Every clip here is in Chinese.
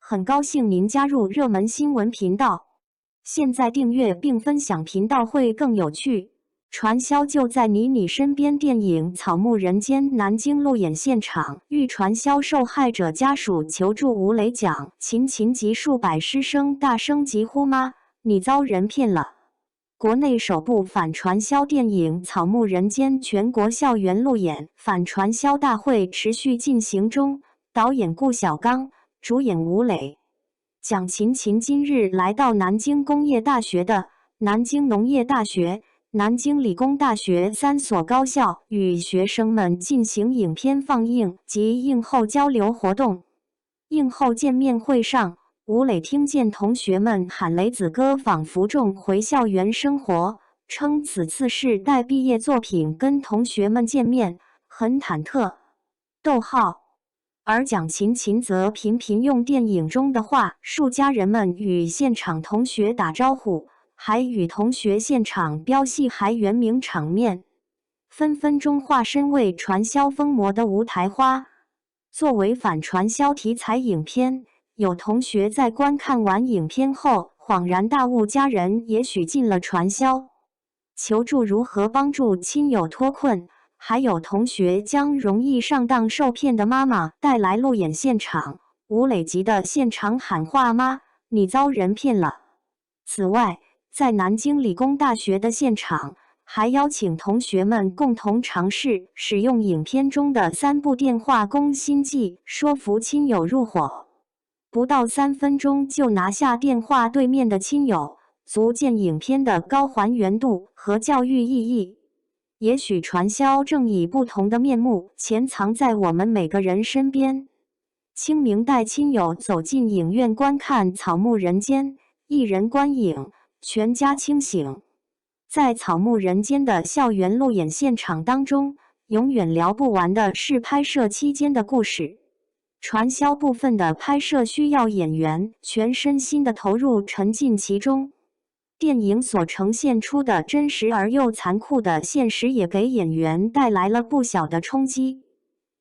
很高兴您加入热门新闻频道。现在订阅并分享频道会更有趣。传销就在你身边。电影《草木人间》南京路演现场，遇传销受害者家属求助吴磊讲，秦及数百师生大声疾呼：妈，你遭人骗了！国内首部反传销电影《草木人间》全国校园路演，反传销大会持续进行中。导演顾晓刚，主演吴磊、蒋勤今日来到南京工业大学的南京农业大学、南京理工大学3所高校，与学生们进行影片放映及映后交流活动。映后见面会上，吴磊听见同学们喊雷子哥仿佛重回校园生活，称此次是带毕业作品跟同学们见面，很忐忑。而蒋勤则频用电影中的话术家人们与现场同学打招呼，还与同学现场飙戏还原名场面，分分钟化身为传销疯魔的吴台花。作为反传销题材影片，有同学在观看完影片后恍然大悟，家人也许进了传销，求助如何帮助亲友脱困。还有同学将容易上当受骗的妈妈带来路演现场，吴磊急的现场喊话：妈，你遭人骗了！此外，在南京理工大学的现场，还邀请同学们共同尝试使用影片中的3部电话攻心计，说服亲友入伙。不到3分钟就拿下电话对面的亲友，足见影片的高还原度和教育意义。也许传销正以不同的面目潜藏在我们每个人身边。清明带亲友走进影院观看《草木人间》，一人观影，全家清醒。在《草木人间》的校园路演现场当中，永远聊不完的是拍摄期间的故事。传销部分的拍摄需要演员全身心的投入沉浸其中。电影所呈现出的真实而又残酷的现实也给演员带来了不小的冲击。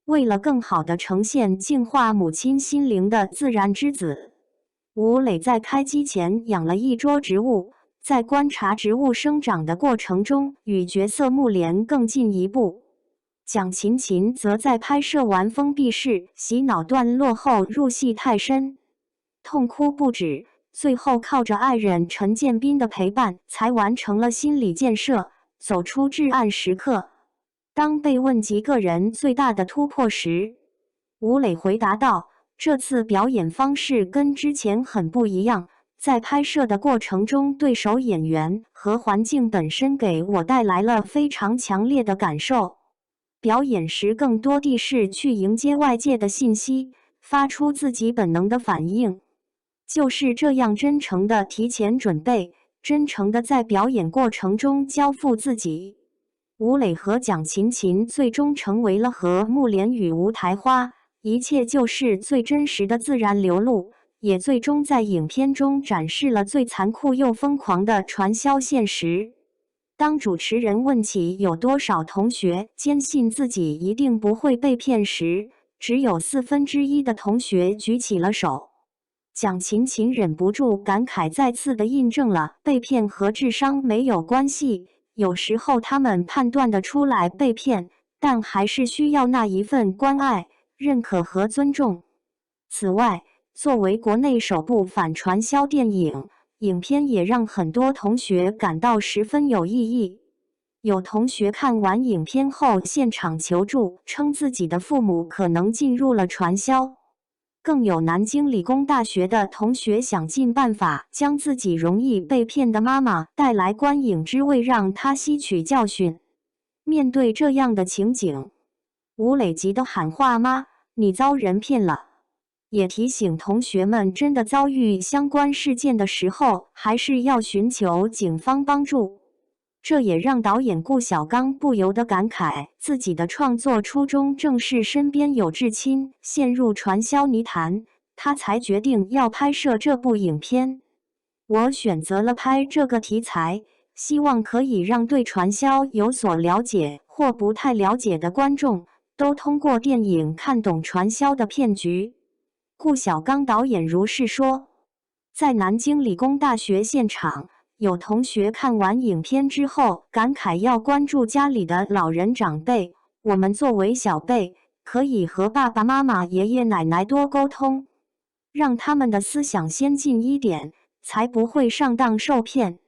为了更好地呈现净化母亲心灵的自然之子，吴磊在开机前养了一桌植物，在观察植物生长的过程中，与角色木莲更进一步。蒋勤则在拍摄完封闭式洗脑段落后入戏太深，痛哭不止。最后靠着爱人陈建斌的陪伴，才完成了心理建设，走出至暗时刻。当被问及个人最大的突破时，吴磊回答道：这次表演方式跟之前很不一样，在拍摄的过程中，对手演员和环境本身给我带来了非常强烈的感受。表演时更多地是去迎接外界的信息，发出自己本能的反应。就是这样真诚的提前准备，真诚的在表演过程中交付自己。吴磊和蒋勤最终成为了和木莲与吴台花，一切就是最真实的自然流露，也最终在影片中展示了最残酷又疯狂的传销现实。当主持人问起有多少同学坚信自己一定不会被骗时，只有1/4的同学举起了手。蒋勤忍不住感慨，再次的印证了被骗和智商没有关系。有时候他们判断得出来被骗，但还是需要那一份关爱、认可和尊重。此外，作为国内首部反传销电影，影片也让很多同学感到十分有意义。有同学看完影片后现场求助，称自己的父母可能进入了传销。更有南京理工大学的同学想尽办法将自己容易被骗的妈妈带来观影，之为让她吸取教训。面对这样的情景，吴磊急得喊话：妈，你遭人骗了！也提醒同学们，真的遭遇相关事件的时候，还是要寻求警方帮助。这也让导演顾晓刚不由得感慨，自己的创作初衷正是身边有至亲陷入传销泥潭，他才决定要拍摄这部影片。我选择了拍这个题材，希望可以让对传销有所了解或不太了解的观众，都通过电影看懂传销的骗局。顾晓刚导演如是说。在南京理工大学现场，有同学看完影片之后感慨要关注家里的老人长辈，我们作为小辈，可以和爸爸妈妈、爷爷奶奶多沟通，让他们的思想先进一点，才不会上当受骗。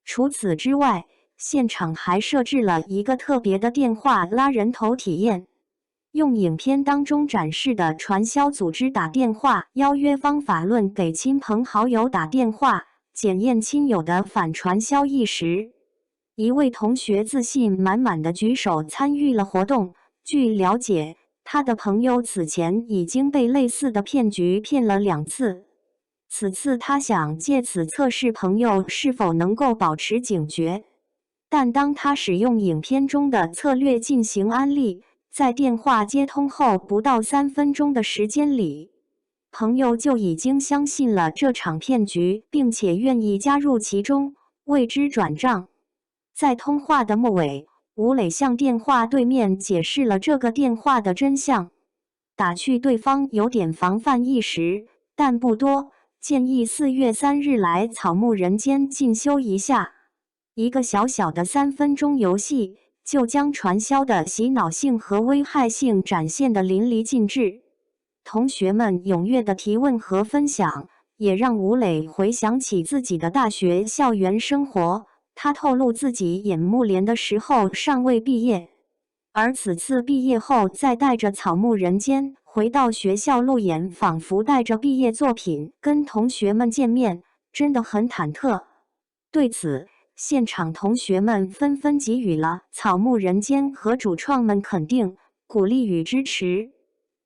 除此之外，现场还设置了一个特别的电话拉人头体验，用影片当中展示的传销组织打电话邀约方法论给亲朋好友打电话，检验亲友的反传销意识。一位同学自信满满的举手参与了活动。据了解，他的朋友此前已经被类似的骗局骗了2次。此次他想借此测试朋友是否能够保持警觉，但当他使用影片中的策略进行安利，在电话接通后不到3分钟的时间里，朋友就已经相信了这场骗局，并且愿意加入其中，为之转账。在通话的末尾，吴磊向电话对面解释了这个电话的真相，打趣对方有点防范意识，但不多，建议4月3日来草木人间进修一下。一个小小的3分钟游戏，就将传销的洗脑性和危害性展现得淋漓尽致。同学们踊跃的提问和分享，也让吴磊回想起自己的大学校园生活。他透露自己演木莲的时候尚未毕业，而此次毕业后再带着草木人间回到学校路演，仿佛带着毕业作品跟同学们见面，真的很忐忑。对此，现场同学们纷纷给予了草木人间和主创们肯定、鼓励与支持。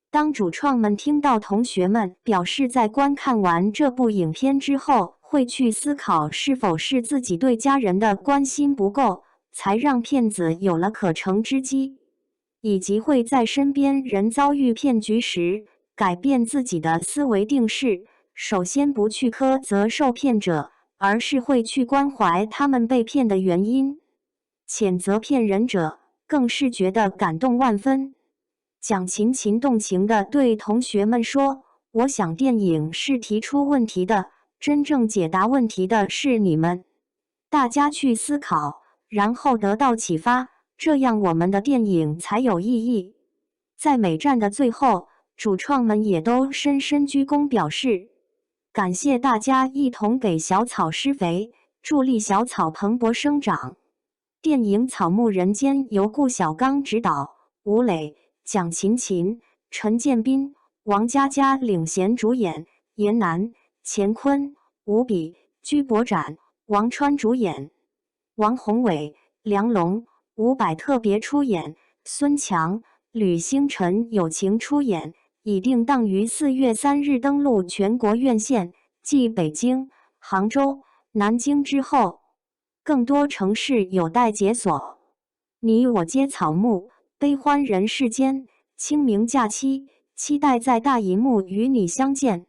当主创们听到同学们表示在观看完这部影片之后，会去思考是否是自己对家人的关心不够，才让骗子有了可乘之机，以及会在身边人遭遇骗局时，改变自己的思维定式，首先不去苛责受骗者，而是会去关怀他们被骗的原因，谴责骗人者，更是觉得感动万分。蒋勤勤动情地对同学们说：“我想电影是提出问题的，真正解答问题的是你们。大家去思考，然后得到启发，这样我们的电影才有意义。”在每站的最后，主创们也都深深鞠躬表示感谢大家一同给小草施肥，助力小草蓬勃生长。电影《草木人间》由顾晓刚执导，吴磊、蒋勤勤、陈建斌、王佳佳领衔主演，严楠、乾坤、吴比、居博展、王川主演，王宏伟、梁龙、伍佰特别出演，孙强、吕星辰友情出演，已定档于4月3日登陆全国院线，继北京、杭州、南京之后，更多城市有待解锁。你我皆草木，悲欢人世间，清明假期，期待在大银幕与你相见。